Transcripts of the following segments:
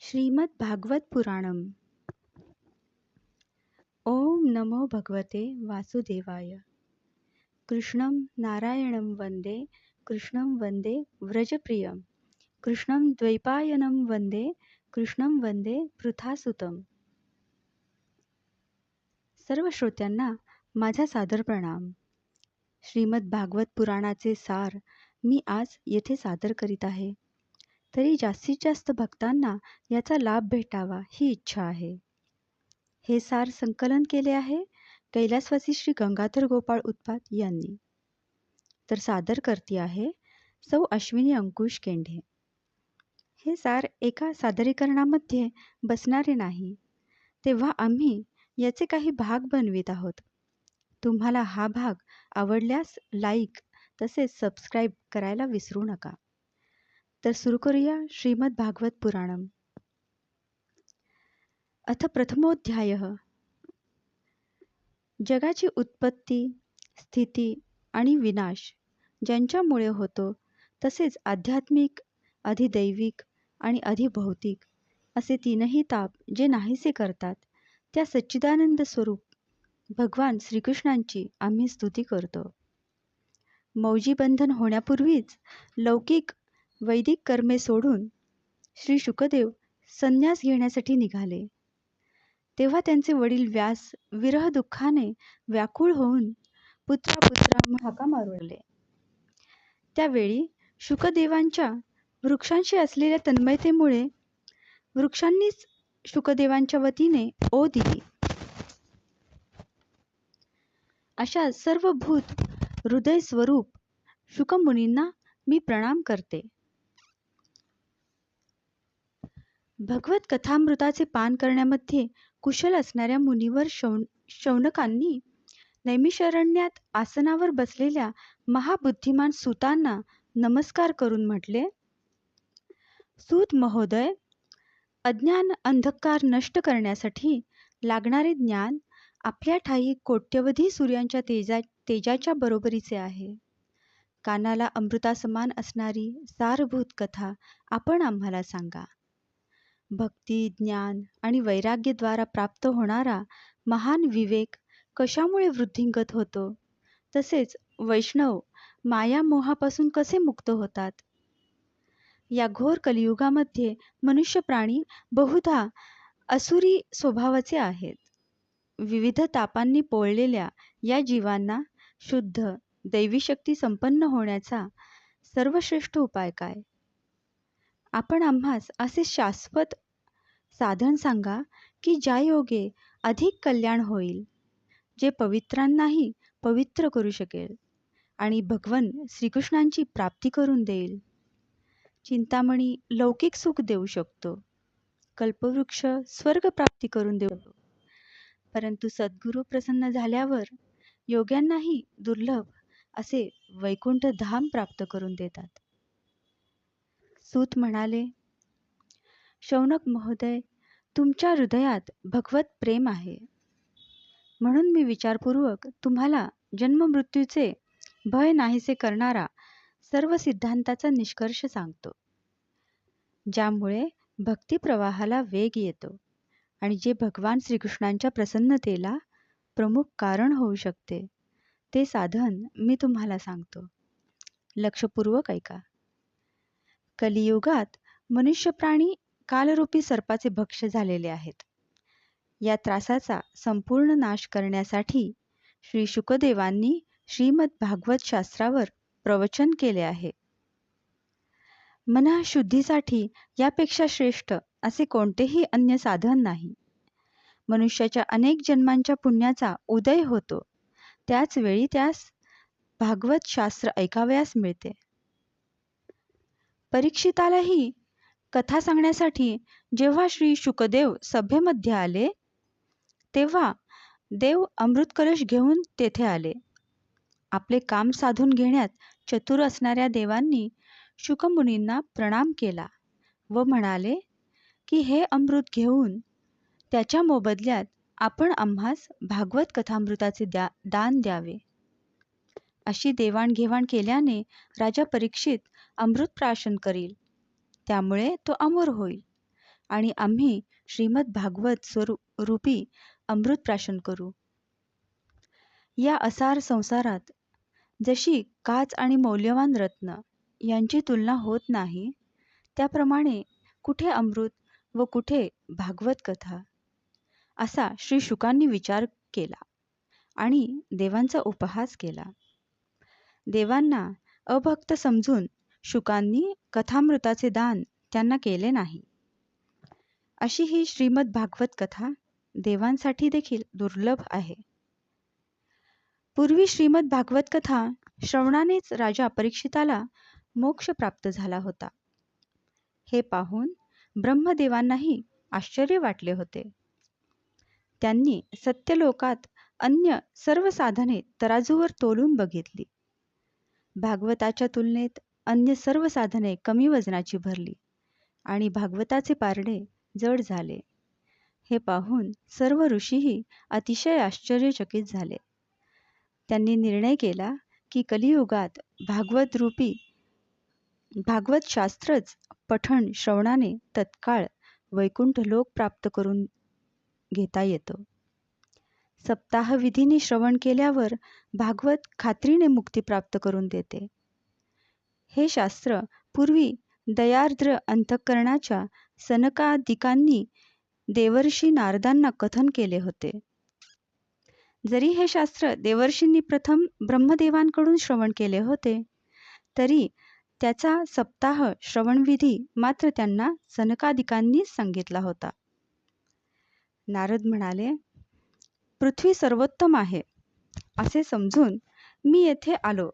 श्रीमद् भागवत पुराणम। ओम नमो भगवते वासुदेवाय। कृष्णं नारायणं वंदे, कृष्णं वंदे व्रजप्रियं, कृष्णं द्वैपायनं वंदे, कृष्णं वंदे पृथासुतम। सर्व श्रोत्यांना माझा सादर प्रणाम। श्रीमद् भागवत पुराणाचे सार मी आज येथे सादर करीत आहे, तरी जास्तीत जास्त भक्तांना याचा लाभ भेटावा ही इच्छा आहे। हे सार संकलन केले आहे कैलासवासी श्री गंगाधर गोपाळ उत्पात यांनी, तर सादर करती आहे सौ अश्विनी अंकुश केंढे। हे सार एका सादरीकरणामध्ये बसणारे नाही, तेव्हा आम्ही याचे काही भाग बनवित आहोत। तुम्हाला हा भाग आवडल्यास लाईक तसेच सबस्क्राईब करायला विसरू नका। तर सुरू करूया श्रीमद् भागवत पुराणम। अथ प्रथमोऽध्यायः। जगाची उत्पत्ती, स्थिती आणि विनाश ज्यांच्यामुळे होतो, तसेच आध्यात्मिक, अधिदैविक आणि अधिभौतिक असे तीनही ताप जे नाहीसे करतात, त्या सच्चिदानंद स्वरूप भगवान श्रीकृष्णांची आम्ही स्तुती करतो। मौजी बंधन होण्यापूर्वीच लौकिक वैदिक कर्मे सोडून श्री शुकदेव संन्यास घेण्यासाठी निघाले। तेव्हा त्यांचे वडील व्यास विरह दुःखाने व्याकुळ होऊन पुत्रा पुत्रा हाका मारू लागले। त्यावेळी शुकदेवांच्या वृक्षांशी असलेल्या तन्मयतेमुळे वृक्षांनीच शुकदेवांच्या वतीने ओ दिली। अशा सर्व भूत हृदय स्वरूप शुकमुनींना मी प्रणाम करते। भगवत कथामृताचे पान करण्यामध्ये कुशल असणाऱ्या मुनीवर शौनकांनी नैमिषारण्यात आसनावर बसलेल्या महाबुद्धिमान सूतांना नमस्कार करून म्हटले, सूत महोदय, अज्ञान अंधकार नष्ट करण्यासाठी लागणारे ज्ञान आपल्या ठायी कोट्यवधी सूर्यांच्या तेजाच्या बरोबरीचे आहे। कानाला अमृतासमान असणारी सारभूत कथा आपण आम्हाला सांगा। भक्ती, ज्ञान आणि वैराग्यद्वारा प्राप्त होणारा महान विवेक कशामुळे वृद्धिंगत होतो, तसेच वैष्णव माया मोहापासून कसे मुक्त होतात। या घोर कलियुगामध्ये मनुष्य प्राणी बहुधा असुरी स्वभावाचे आहेत। विविध तापांनी पोळलेल्या या जीवांना शुद्ध दैवी शक्ती संपन्न होण्याचा सर्वश्रेष्ठ उपाय काय? आपण आम्हास असे शाश्वत साधन सांगा की ज्या योगे अधिक कल्याण होईल, जे पवित्रांनाही पवित्र करू शकेल आणि भगवन श्रीकृष्णांची प्राप्ती करून देईल। चिंतामणी लौकिक सुख देऊ शकतो, कल्पवृक्ष स्वर्ग प्राप्ती करून देऊ शकतो, परंतु सद्गुरू प्रसन्न झाल्यावर योग्यांनाही दुर्लभ असे वैकुंठ धाम प्राप्त करून देतात। सूत म्हणाले, शौनक महोदय, तुमच्या हृदयात भगवत प्रेम आहे, म्हणून मी विचारपूर्वक तुम्हाला जन्ममृत्यूचे भय नाहीसे करणारा सर्व सिद्धांताचा निष्कर्ष सांगतो, ज्यामुळे भक्ती प्रवाहाला वेग येतो आणि जे भगवान श्रीकृष्णांच्या प्रसन्नतेला प्रमुख कारण होऊ शकते, ते साधन मी तुम्हाला सांगतो। लक्षपूर्वक ऐका। कलियुगात मनुष्य प्राणी कालरूपी सर्पाचे भक्ष्य झालेले आहेत। या त्रासाचा संपूर्ण नाश करण्यासाठी श्री शुकदेवांनी श्रीमद् भागवत शास्त्रावर प्रवचन केले आहे। मनःशुद्धीसाठी यापेक्षा श्रेष्ठ असे कोणतेही अन्य साधन नाही। मनुष्याच्या अनेक जन्मांच्या पुण्याचा उदय होतो, त्याच वेळी त्यास भागवत शास्त्र ऐकावयास मिळते। परीक्षितालाही कथा सांगण्यासाठी जेव्हा श्री शुकदेव सभेमध्ये आले, तेव्हा देव अमृत कलश घेऊन तेथे आले। आपले काम साधून घेण्यात चतुर असणाऱ्या देवांनी शुकमुनींना प्रणाम केला व म्हणाले की हे अमृत घेऊन त्याच्या मोबदल्यात आपण आम्हास भागवत कथामृताचे दान द्यावे। अशी देवाणघेवाण केल्याने राजा परीक्षित अमृत प्राशन करील, त्यामुळे तो अमर होईल आणि आम्ही श्रीमद भागवत स्वरूपी अमृत प्राशन करू. या असार संसारात जशी काच आणि मौल्यवान रत्न यांची तुलना होत नाही, त्याप्रमाणे कुठे अमृत व कुठे भागवत कथा, असा श्री शुकांनी विचार केला आणि देवांचा उपहास केला. देवांना अभक्त समजून शुकांनी कथामृताचे दान त्यांना केले नाही. अशी ही श्रीमद भागवत कथा देवांसाठी देखील दुर्लभ आहे. पूर्वी श्रीमद भागवत कथा श्रवणानेच राजा परीक्षिताला मोक्ष प्राप्त झाला होता. हे पाहून ब्रह्मदेवांनाही आश्चर्य वाटले होते. त्यांनी सत्यलोकात अन्य सर्व साधने तराजूवर तोलून बघितली. भागवताच्या तुलनेत अन्य सर्व साधने कमी वजनाची भरली आणि भागवताचे पारडे जड झाले. हे पाहून सर्व ऋषीही अतिशय आश्चर्यचकित झाले. त्यांनी निर्णय केला की कलियुगात भागवत शास्त्रच पठण श्रवणाने तत्काळ वैकुंठ लोक प्राप्त करून घेता येतं. सप्ताह विधीने श्रवण केल्यावर भागवत खात्रीने मुक्ती प्राप्त करून देते. हे शास्त्र पूर्वी दयार्द्र अंतःकरणाच्या सनकादिकांनी देवर्षी नारदांना कथन केले होते. जरी हे शास्त्र देवर्षींनी प्रथम ब्रह्मदेवांकडून श्रवण केले होते, तरी त्याचा सप्ताह श्रवणविधी मात्र त्यांना सनकादिकांनीच सांगितला होता. नारद म्हणाले, पृथ्वी सर्वोत्तम आहे असे समजून मी येथे आलो.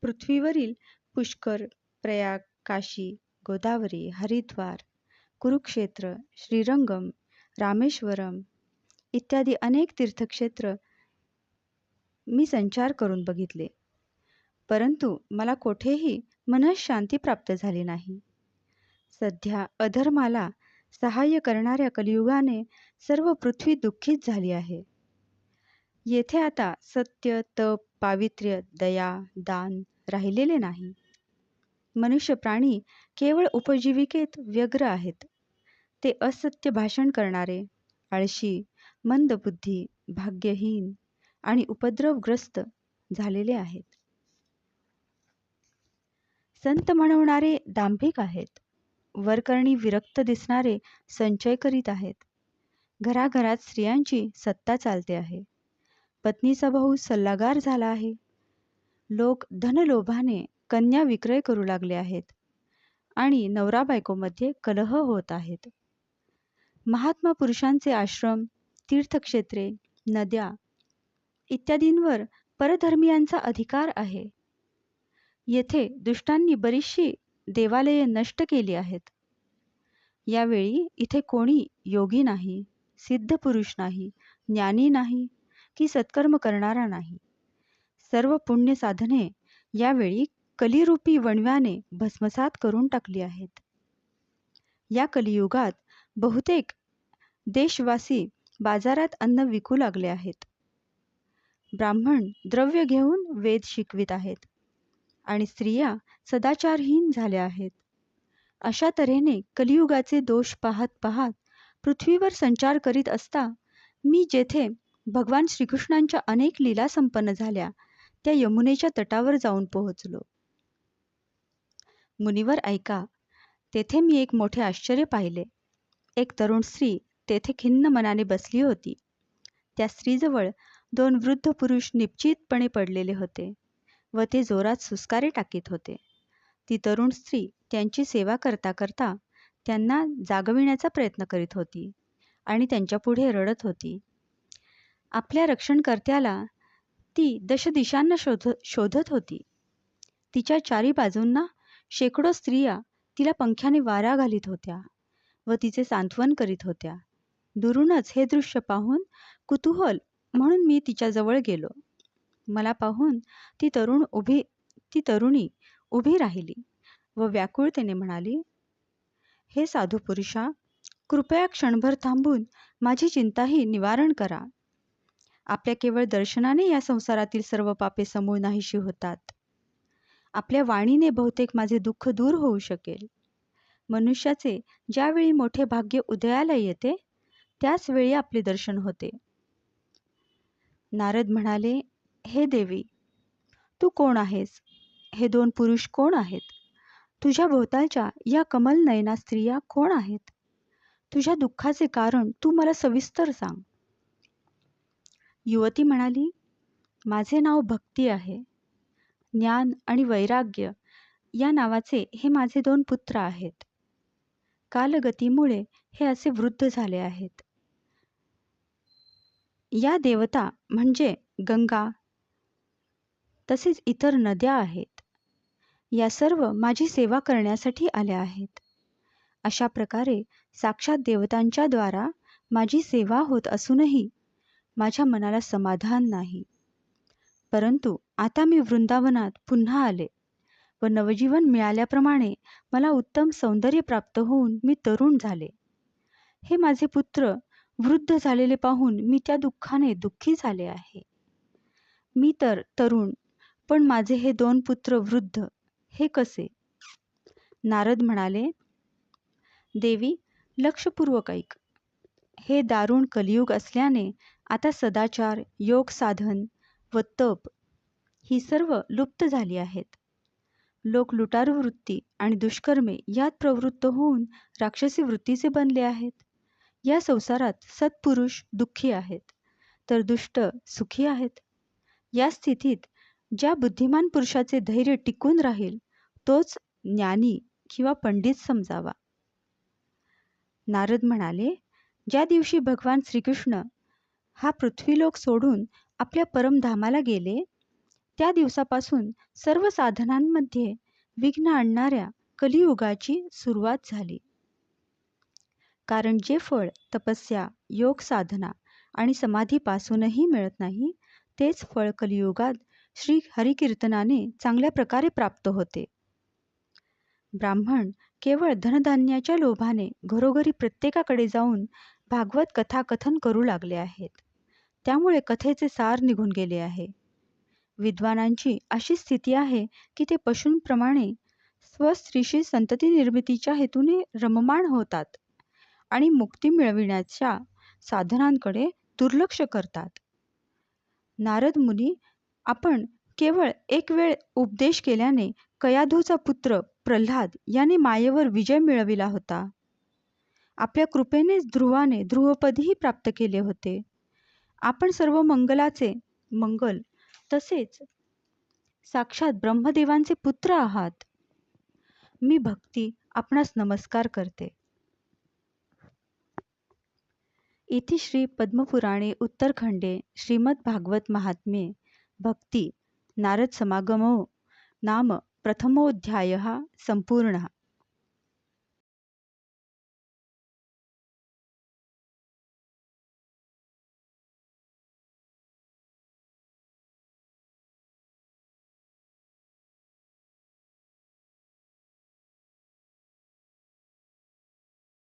पृथ्वीवरील पुष्कर, प्रयाग, काशी, गोदावरी, हरिद्वार, कुरुक्षेत्र, श्रीरंगम, रामेश्वरम इत्यादी अनेक तीर्थक्षेत्र मी संचार करून बघितले, परंतु मला कोठेही मनःशांती प्राप्त झाली नाही. सध्या अधर्माला सहाय्य करणाऱ्या कलियुगाने सर्व पृथ्वी दुःखित झाली आहे. येथे आता सत्य, तप, पावित्र्य, दया, दान राहिलेले नाही. मनुष्य प्राणी केवळ उपजीविकेत व्यग्र आहेत. ते असत्य भाषण करणारे, आळशी, मंदबुद्धी, भाग्यहीन आणि उपद्रवग्रस्त झालेले आहेत. संत म्हणवणारे दांभिक आहेत. वरकरणी विरक्त दिसणारे संचय करीत आहेत. घराघरात स्त्रियांची सत्ता चालते आहे. पत्नीचा भाऊ सल्लागार झाला आहे. लोक धनलोभाने कन्या विक्रय करू लागले आहेत आणि नवरा बायकोमध्ये कलह होत आहेत. महात्मा पुरुषांचे आश्रम, तीर्थक्षेत्रे, नद्या इत्यादींवर परधर्मीयांचा अधिकार आहे. येथे दुष्टांनी बरीचशी देवालये नष्ट केली आहेत. यावेळी इथे कोणी योगी नाही, सिद्ध पुरुष नाही, ज्ञानी नाही की सत्कर्म करणारा नाही. सर्व पुण्य साधने यावेळी कलिरूपी वणव्याने भस्मसात करून टाकली आहेत. या कलियुगात बहुतेक देशवासी बाजारात अन्न विकू लागले आहेत. ब्राह्मण द्रव्य घेऊन वेद शिकवित आहेत आणि स्त्रिया सदाचारहीन झाल्या आहेत. अशा तऱ्हेने कलियुगाचे दोष पाहत पाहत पृथ्वीवर संचार करीत असता मी जेथे भगवान श्रीकृष्णांच्या अनेक लीला संपन्न झाल्या त्या यमुनेच्या तटावर जाऊन पोहोचलो. मुनिवर ऐका, तेथे मी एक मोठे आश्चर्य पाहिले. एक तरुण स्त्री तेथे खिन्न मनाने बसली होती. त्या स्त्रीजवळ 2 वृद्ध पुरुष निश्चितपणे पडलेले होते व ते जोरात सुस्कारे टाकीत होते. ती तरुण स्त्री त्यांची सेवा करता करता त्यांना जागविण्याचा प्रयत्न करीत होती आणि त्यांच्यापुढे रडत होती. आपल्या रक्षणकर्त्याला ती दशदिशांना शोधत होती. तिच्या चारी बाजूंना शेकडो स्त्रिया तिला पंख्याने वारा घालीत होत्या व तिचे सांत्वन करीत होत्या. दुरूनच हे दृश्य पाहून कुतूहल म्हणून मी तिच्याजवळ गेलो. मला पाहून ती तरुणी उभी राहिली व व्याकुळतेने म्हणाली, हे साधू पुरुषा, कृपया क्षणभर थांबून माझी चिंताही निवारण करा. आपल्या केवळ दर्शनाने या संसारातील सर्व पापे समूळ नाहीशी होतात. आपल्या वाणीने बहुतेक माझे दुःख दूर होऊ शकेल. मनुष्याचे ज्यावेळी मोठे भाग्य उदयाला येते त्याच वेळी आपले दर्शन होते. नारद म्हणाले, हे देवी, तू कोण आहेस? हे दोन पुरुष कोण आहेत? तुझ्या भोवतालच्या या कमल नयना स्त्रिया कोण आहेत? तुझ्या दुःखाचे कारण तू मला सविस्तर सांग. युवती म्हणाली, माझे नाव भक्ती आहे. ज्ञान आणि वैराग्य या नावाचे हे माझे दोन पुत्र आहेत. कालगतीमुळे हे असे वृद्ध झाले आहेत. या देवता म्हणजे गंगा तसेच इतर नद्या आहेत. या सर्व माझी सेवा करण्यासाठी आल्या आहेत. अशा प्रकारे साक्षात देवतांच्या द्वारा माझी सेवा होत असूनही माझ्या मनाला समाधान नाही. परंतु आता मी वृंदावनात पुन्हा आले व नवजीवन मिळाल्याप्रमाणे मला उत्तम सौंदर्य प्राप्त होऊन मी तरुण झाले. हे माझे पुत्र वृद्ध झालेले पाहून मी त्या दुःखाने दुःखी झाले आहे. मी तर तरुण, पण माझे हे दोन पुत्र वृद्ध, हे कसे? नारद म्हणाले, देवी, लक्षपूर्वक ऐक. हे दारुण कलियुग असल्याने आता सदाचार, योग साधन व तप ही सर्व लुप्त झाली आहेत. लोक लुटारू वृत्ती आणि दुष्कर्मे यात प्रवृत्त होऊन राक्षसी वृत्तीचे बनले आहेत. या संसारात सत्पुरुष दुःखी आहेत, तर दुष्ट सुखी आहेत. या स्थितीत ज्या बुद्धिमान पुरुषाचे धैर्य टिकून राहील तोच ज्ञानी किंवा पंडित समजावा. नारद म्हणाले, ज्या दिवशी भगवान श्रीकृष्ण हा पृथ्वीलोक सोडून आपल्या परमधामाला गेले त्या दिवसापासून सर्व साधनांमध्ये विघ्न आणणाऱ्या कलियुगाची सुरुवात झाली. कारण जे फळ तपस्या, योग साधना आणि समाधीपासूनही मिळत नाही तेच फळ कलियुगात श्री हरिकीर्तनाने चांगल्या प्रकारे प्राप्त होते. ब्राह्मण केवळ धनधान्याच्या लोभाने घरोघरी प्रत्येकाकडे जाऊन भागवत कथाकथन करू लागले आहेत. त्यामुळे कथेचे सार निघून गेले आहे. विद्वानांची अशी स्थिती आहे की ते पशूंप्रमाणे स्वस्त्रीशी संतती निर्मितीच्या हेतूने रममाण होतात आणि मुक्ती मिळविण्याच्या साधनांकडे दुर्लक्ष करतात. नारद मुनी, आपण केवळ एक वेळ उपदेश केल्याने कयाधूचा पुत्र प्रल्हाद याने मायेवर विजय मिळविला होता. आपल्या कृपेनेच ध्रुवाने ध्रुवपदही प्राप्त केले होते. आपण सर्व मंगलाचे मंगल तसेच साक्षात ब्रह्मदेवांचे पुत्र आहात. मी भक्ती आपणास नमस्कार करते. इति श्री पद्मपुराणे उत्तरखंडे श्रीमद्भागवत महात्म्ये भक्ति नारद समागमो नाम प्रथमोऽध्यायः सम्पूर्णः.